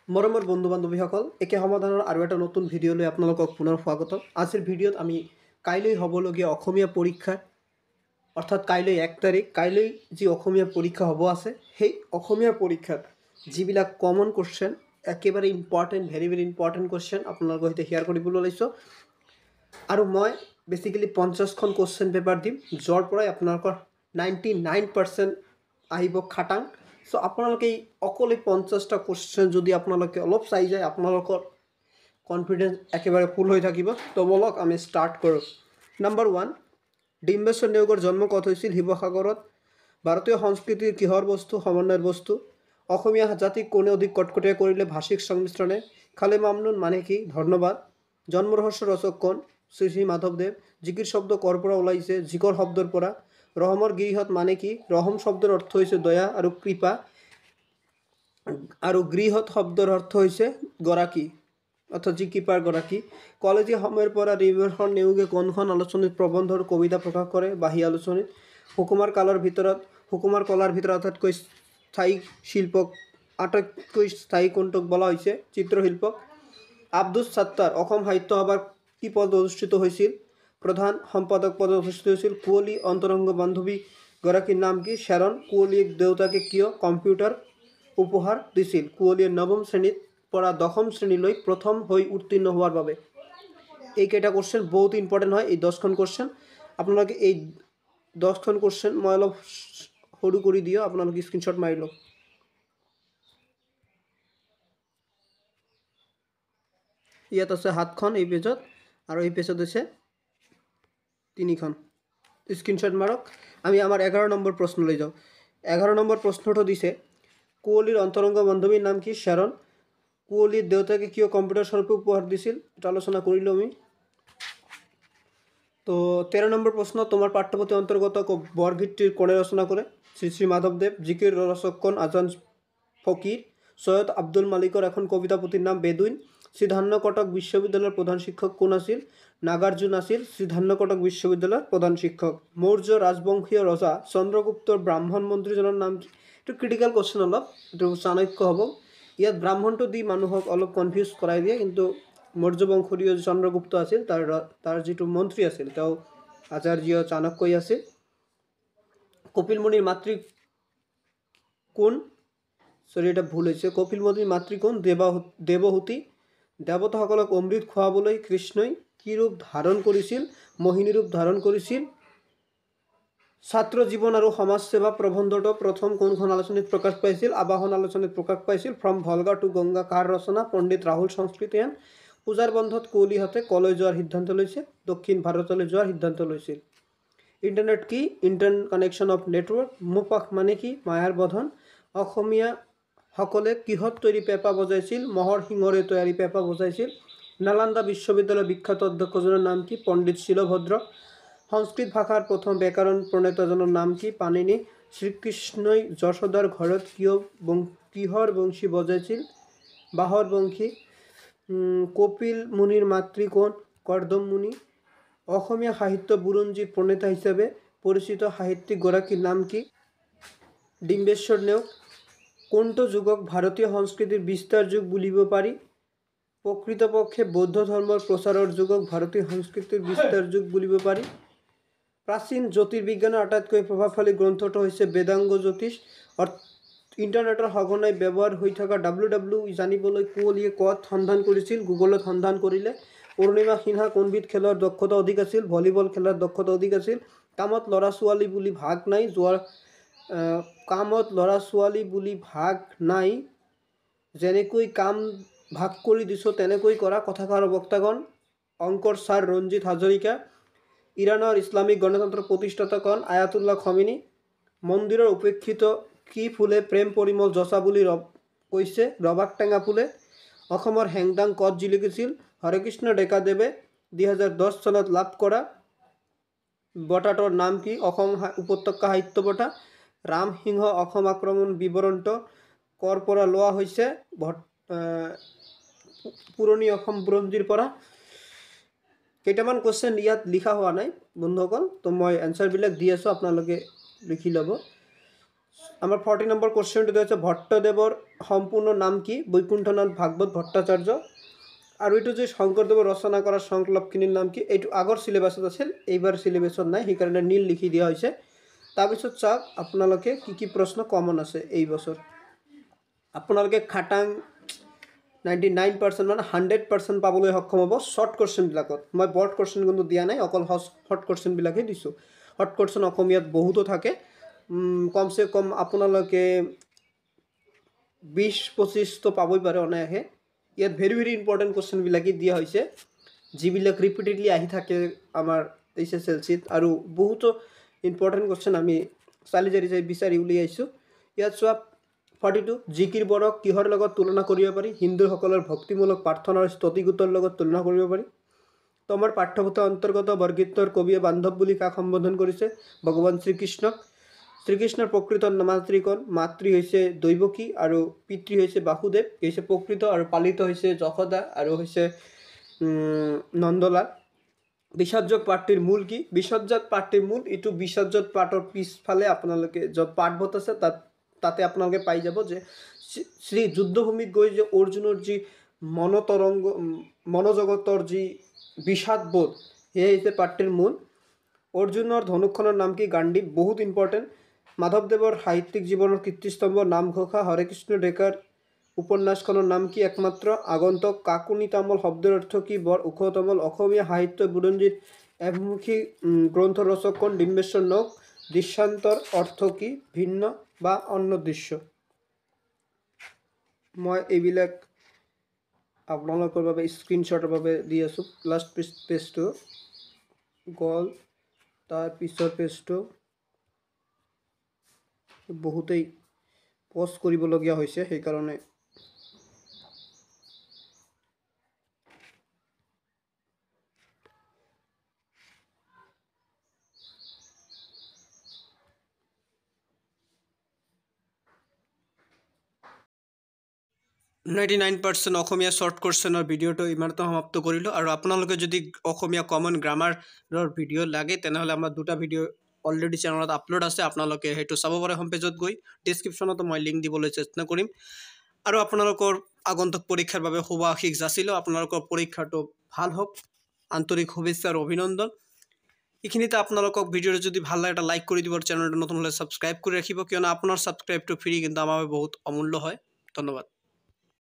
মৰমৰ বন্ধু বান্ধৱীসকল একে সমাধানৰ আৰু এটা নতুন ভিডিঅ'লৈ আপোনালোকক পুনৰ স্বাগতম। আজিৰ ভিডিঅ'ত আমি কাইলৈ হ'বলগীয়া অসমীয়া পৰীক্ষাৰ অৰ্থাৎ কাইলৈ 1 তাৰিখ কাইলৈ যি অসমীয়া পৰীক্ষা হ'ব আছে সেই অসমীয়া পৰীক্ষাত যিবিলাক কমন কোৱেশ্চন একেবাৰে ইম্পৰ্টেণ্ট ভেৰি ইম্পৰ্টেণ্ট কোৱেশ্চন আপোনালোকৰ সৈতে শ্বেয়াৰ কৰিবলৈ ওলাইছোঁ। আৰু মই বেচিকেলি 50খন কোৱেশ্চন পেপাৰ দিম, য'ৰ পৰাই আপোনালোকৰ 99% আহিব খাটাং। সো আপোনালোকে অকলে 50টা কোৱেশ্চন যদি আপোনালোকে অলপ চাই যায় আপোনালোকৰ কনফিডেন্স একেবাৰে ফুল হৈ থাকিব। তো বলক আমি ষ্টাৰ্ট কৰোঁ। নম্বৰ 1, ডিম্বেশ্বৰ নেওগৰ জন্ম ক'ত হৈছিল? শিৱসাগৰত। ভাৰতীয় সংস্কৃতিৰ কিহৰ বস্তু? সমন্বয়ৰ বস্তু। অসমীয়া জাতিক কোনে অধিক কটকটীয়া কৰিলে? ভাষিক সংমিশ্ৰণে। খালে মামনুন মানে কি? ধন্যবাদ। জন্ম ৰহস্য ৰচক কোন? শ্ৰী শ্ৰী মাধৱদেৱ। জিকিৰ শব্দ ক'ৰ পৰা ওলাইছে? জিকৰ শব্দৰ পৰা। ৰহমৰ গৃহত মানে কি? ৰহম শব্দৰ অৰ্থ হৈছে দয়া আৰু কৃপা, আৰু গৃহত শব্দৰ অৰ্থ হৈছে গৰাকী অৰ্থাৎ জি কৃপাৰ গৰাকী। কলেজীয়া সময়ৰ পৰা ডিম্বেশ্বৰ নেওগে কোনখন আলোচনীত প্ৰবন্ধ আৰু কবিতা প্ৰকাশ কৰে? বাঁহী আলোচনীত। সুকুমাৰ কলাৰ ভিতৰত আটাইতকৈ স্থায়ী কোনটোক বোলা হৈছে? চিত্ৰশিল্পক। আব্দুছ সাত্তাৰ অসম সাহিত্য সভাৰ কি পদ অনুষ্ঠিত হৈছিল? প্ৰধান সম্পাদক পদ অনুষ্ঠিত হৈছিল। কুঁৱলী অন্তৰংগ বান্ধৱী গৰাকীৰ নাম কি? শ্বাৰণ। কুঁৱলীৰ দেউতাকে কিয় কম্পিউটাৰ উপহাৰ দিছিল? কুঁৱলীয়ে 9ম শ্ৰেণীৰ পৰা 10ম শ্ৰেণীলৈ প্ৰথম হৈ উত্তীৰ্ণ হোৱাৰ বাবে। এইকেইটা কোৱেশ্চন বহুত ইম্পৰ্টেণ্ট হয়। এই 10খন কোৱেশ্চন আপোনালোকে এই 10খন কোৱেশ্চন মই অলপ সৰু কৰি দিওঁ, আপোনালোকে স্ক্ৰীনশ্বট মাৰি লওক। ইয়াত আছে 7খন এই পেজত, আৰু এই পেজত আছে 3খন। স্ক্ৰীনশ্বট মাৰক। আমি আমাৰ 11 নম্বৰ প্ৰশ্নলৈ যাওঁ। 11 নম্বৰ প্ৰশ্নটো দিছে কুঁৱলীৰ অন্তৰংগ বান্ধৱীৰ নাম কি? শ্বাৰণ। কুঁৱলীৰ দেউতাকে কিয় কম্পিউটাৰ স্বৰূপে উপহাৰ দিছিল? এটা আলোচনা কৰিলোঁ আমি। তো 13 নম্বৰ প্ৰশ্ন, তোমাৰ পাঠ্যপুথি অন্তৰ্গত বৰগীতটিৰ কোনে ৰচনা কৰে? শ্ৰী শ্ৰী মাধৱদেৱ। জিকিৰ ৰচক কোন? আজান ফকীৰ। সৈয়দ আব্দুল মালিকৰ এখন কবিতা পুথিৰ নাম বেদুইন। শ্ৰীধান্যকটক বিশ্ববিদ্যালয়ৰ প্ৰধান শিক্ষক কোন আছিল? নাগাৰ্জুন আছিল শ্ৰীধান্যকটক বিশ্ববিদ্যালয়ৰ প্ৰধান শিক্ষক। মৌৰ্য ৰাজবংশীয় ৰজা চন্দ্ৰগুপ্তৰ ব্ৰাহ্মণ মন্ত্ৰীজনৰ নাম কি? এইটো ক্ৰিটিকেল কোৱেশ্চন, অলপ এইটো চাণক্য হ'ব। ইয়াত ব্ৰাহ্মণটো দি মানুহক অলপ কনফিউজ কৰাই দিয়ে, কিন্তু মৌৰ্য বংশীয় চন্দ্ৰগুপ্ত আছিল, তাৰ যিটো মন্ত্ৰী আছিল তেওঁ আচাৰ্য চাণক্যই আছিল। কপিল মুনিৰ মাতৃ কোন? সৰি এটা ভুল হৈছে। কপিল মুনিৰ মাতৃ কোন? দেৱহূতি। দেৱতাসকলক অমৃত খুৱাবলৈ কৃষ্ণই কি ৰূপ ধাৰণ কৰিছিল? মোহিনী ৰূপ ধাৰণ কৰিছিল। ছাত্ৰ জীৱন আৰু সমাজ সেৱা প্ৰবন্ধটো প্ৰথম কোনখন আলোচনীত প্ৰকাশ পাইছিল? আবাহন আলোচনীত প্ৰকাশ পাইছিল। ফ্ৰম ভলগা টু গংগা কাৰ ৰচনা? পণ্ডিত ৰাহুল সংস্কৃতিয়ান। পূজাৰ বন্ধত কুঁৱলীহঁতে কলৈ যোৱাৰ সিদ্ধান্ত লৈছিল? দক্ষিণ ভাৰতলৈ যোৱাৰ সিদ্ধান্ত লৈছিল। ইণ্টাৰনেট কি? Internet connection of network. মোপাশ মানে কি? মায়াৰ বধন। অসমীয়াসকলে কিহত তৈয়াৰী পেঁপা বজাইছিল? মহৰ শিঙৰে তৈয়াৰী পেঁপা বজাইছিল। নালন্দা বিশ্ববিদ্যালয়ৰ বিখ্যাত অধ্যক্ষজনৰ নাম কি? পণ্ডিত শিলভদ্ৰ। সংস্কৃত ভাষাৰ প্ৰথম ব্যাকৰণ প্ৰণেতাজনৰ নাম কি? পাণিনি। শ্ৰীকৃষ্ণই যশোদাৰ ঘৰত কিহৰ বংশী বজাইছিল? বাঁহৰ বংশী। কপিল মুনিৰ মাতৃ কোন? কৰ্দম মুনি। অসমীয়া সাহিত্য বুৰঞ্জীৰ প্ৰণেতা হিচাপে পৰিচিত সাহিত্যিক গৰাকীৰ নাম কি? ডিম্বেশ্বৰ নেওগ। কোনটো যুগক ভাৰতীয় সংস্কৃতিৰ বিস্তাৰ যুগ বুলিব পাৰি? প্ৰকৃতপক্ষে বৌদ্ধ ধৰ্মৰ প্ৰচাৰৰ যুগক ভাৰতীয় সংস্কৃতিৰ বিস্তাৰ যুগ বুলিব পাৰি। প্ৰাচীন জ্যোতিৰ্বিজ্ঞানৰ আটাইতকৈ প্ৰভাৱশালী গ্ৰন্থটো হৈছে বেদাংগ জ্যোতিষ। ইণ্টাৰনেটৰ সঘনাই ব্যৱহাৰ হৈ থকা WWE জানিবলৈ কুঁৱলীয়ে ক'ত সন্ধান কৰিছিল? গুগলত সন্ধান কৰিলে। অৰুণিমা সিনহা কোনবিধ খেলৰ দক্ষতা অধিক আছিল? ভলীবল খেলাৰ দক্ষতা অধিক আছিল। কামত ল'ৰা ছোৱালী বুলি ভাগ নাই, যেনেকৈ কাম ভাগ কৰি দিছোঁ তেনেকৈ কৰা। কথাকাৰ বক্তাগণ অংকৰ ছাৰ ৰঞ্জিত হাজৰিকা। ইৰাণৰ ইছলামিক গণতন্ত্ৰৰ প্ৰতিষ্ঠাতা কোন? আয়াতুল্লাহ খমেনি। মন্দিৰৰ উপেক্ষিত কি ফুলে প্ৰেম পৰিমল যচা বুলি কৈছে? ৰবাব টেঙা ফুলে। অসমৰ হেংদাং ক'ত জিলিকিছিল? হৰেকৃষ্ণ ডেকাদেৱে 2010 চনত লাভ কৰা বঁটাটোৰ নাম কি? অসম উপত্যকা সাহিত্য বঁটা। ৰামসিংহ অসম আক্ৰমণ বিৱৰণটো ক'ৰ পৰা লোৱা হৈছে? পুৰণি অসম বুৰঞ্জীৰ পৰা। কেইটামান কোৱেশ্চন ইয়াত লিখা হোৱা নাই বন্ধুসকল, তো মই এনচাৰবিলাক দি আছোঁ, আপোনালোকে লিখি ল'ব। আমার 40 নম্বর কোশ্চেনটি রয়েছে ভট্টদেবর সম্পূর্ণ নাম কি? বৈকুণ্ঠনাথ ভাগবত ভট্টাচার্য। আর এইটো যে শংকৰদেৱৰ ৰচনা কৰা সংকলপখিনিৰ নাম কি? এইটো আগৰ চিলেবাছত আছিল, এইবাৰ চিলেবাছত নাই, সেইকাৰণে নীল লিখি দিয়া হৈছে। তাৰপিছত চাওক আপোনালোকে কি প্ৰশ্ন কমন আছে এই বছৰ। আপোনালোকে খাটাং 99% মানে 100% পাবলৈ সক্ষম হ'ব শ্বৰ্ট কুৱেশ্যনবিলাকত। মই বৰ্ড কুৱেশ্যন কিন্তু দিয়া নাই, অকল শ্বৰ্ট কুৱেশ্যনবিলাকহে দিছোঁ। শ্বৰ্ট কুৱেশ্যন অসমীয়াত বহুতো থাকে, কমচে কম আপোনালোকে 20-25 পাবই পাৰে অনায়াসে। ইয়াত ভেৰি ভেৰি ইম্পৰ্টেণ্ট কুৱেশ্যনবিলাকেই দিয়া হৈছে, যিবিলাক ৰিপিটেডলি আহি থাকে আমাৰ HSLCত, আৰু বহুতো ইম্পৰ্টেণ্ট কুৱেশ্যন আমি চালি জাৰি বিচাৰি উলিয়াইছোঁ। ইয়াত চোৱা 42 জিকিৰ বৰক কিহৰ লগত তুলনা কৰিব পাৰি? হিন্দুসকলৰ ভক্তিমূলক প্ৰাৰ্থনাৰ স্তুতিগীতৰ লগত তুলনা কৰিব পাৰি। তো আমাৰ পাঠ্যপুথিৰ অন্তৰ্গত বৰগীতৰ কবিয়ে বান্ধৱ বুলি কাক সম্বোধন কৰিছে? ভগৱান শ্ৰীকৃষ্ণক। শ্ৰীকৃষ্ণৰ প্ৰকৃত মাতৃ কোন? মাতৃ হৈছে দৈৱকী আৰু পিতৃ হৈছে বাসুদেৱ। হৈছে প্ৰকৃত আৰু পালিত হৈছে যশোদা আৰু হৈছে নন্দলাল। বিসৰ্জন পাঠটিৰ মূল কি? বিসৰ্জন পাঠটিৰ মূল এইটো বিসৰ্জন পাঠৰ পিছফালে আপোনালোকে য'ত পাঠবত আছে তাতে আপোনালোকে পাই যাব যে শ্ৰী যুদ্ধভূমিত গৈ যে অৰ্জুনৰ যি মনতৰংগ মনোজগতৰ যি বিষাদবোধ, সেয়াই হৈছে পাঠটিৰ মূল। অৰ্জুনৰ ধনুখনৰ নাম কি? গাণ্ডীৱ। বহুত ইম্পৰ্টেণ্ট। মাধৱদেৱৰ সাহিত্যিক জীৱনৰ কীৰ্তিস্তম্ভ নামঘোষা। হৰেকৃষ্ণ ডেকাৰ উপন্যাসখনৰ নাম কি? একমাত্ৰ আগন্তুক। কাকুনি তামোল শব্দৰ অৰ্থ কি? বৰ ওখ তামোল। অসমীয়া সাহিত্য বুৰঞ্জীত একমুখী গ্ৰন্থ ৰচক কোন? ডিম্বেশ্বৰ নক। দৃষ্টান্তৰ অৰ্থ কি? ভিন্ন বা অন্য দৃশ্য। মই এইবিলাক আপোনালোকৰ বাবে স্ক্ৰীনশ্বটৰ বাবে দি আছোঁ। লাষ্ট পেজটো গ'ল, তাৰ পিছৰ পেজটো বহুতেই পষ্ট কৰিবলগীয়া হৈছে, সেইকাৰণে (99% অসমীয়া শ্বৰ্ট কুৱেশ্যনৰ ভিডিঅ'টো ইমানতে সমাপ্ত কৰিলোঁ। আৰু আপোনালোকে যদি অসমীয়া কমন গ্ৰামাৰৰ ভিডিঅ' লাগে তেনেহ'লে আমাৰ দুটা ভিডিঅ' অলৰেডি চেনেলত আপলোড আছে, আপোনালোকে সেইটো চাব পাৰে হোম পেজত গৈ। ডিছক্ৰিপশ্যনতো মই লিংক দিবলৈ চেষ্টা কৰিম। আৰু আপোনালোকৰ আগন্তুক পৰীক্ষাৰ বাবে শুভ আশীষ যাচিলোঁ। আপোনালোকৰ পৰীক্ষাটো ভাল হওক, আন্তৰিক শুভেচ্ছা আৰু অভিনন্দন। এইখিনিতে আপোনালোকক ভিডিঅ'টো যদি ভাল লাগে এটা লাইক কৰি দিব, আৰু চেনেলটো নতুন হ'লে ছাবস্ক্ৰাইব কৰি ৰাখিব, কিয়নো আপোনাৰ ছাবস্ক্ৰাইবটো ফ্ৰী কিন্তু আমাৰ বাবে বহুত অমূল্য হয়। ধন্যবাদ।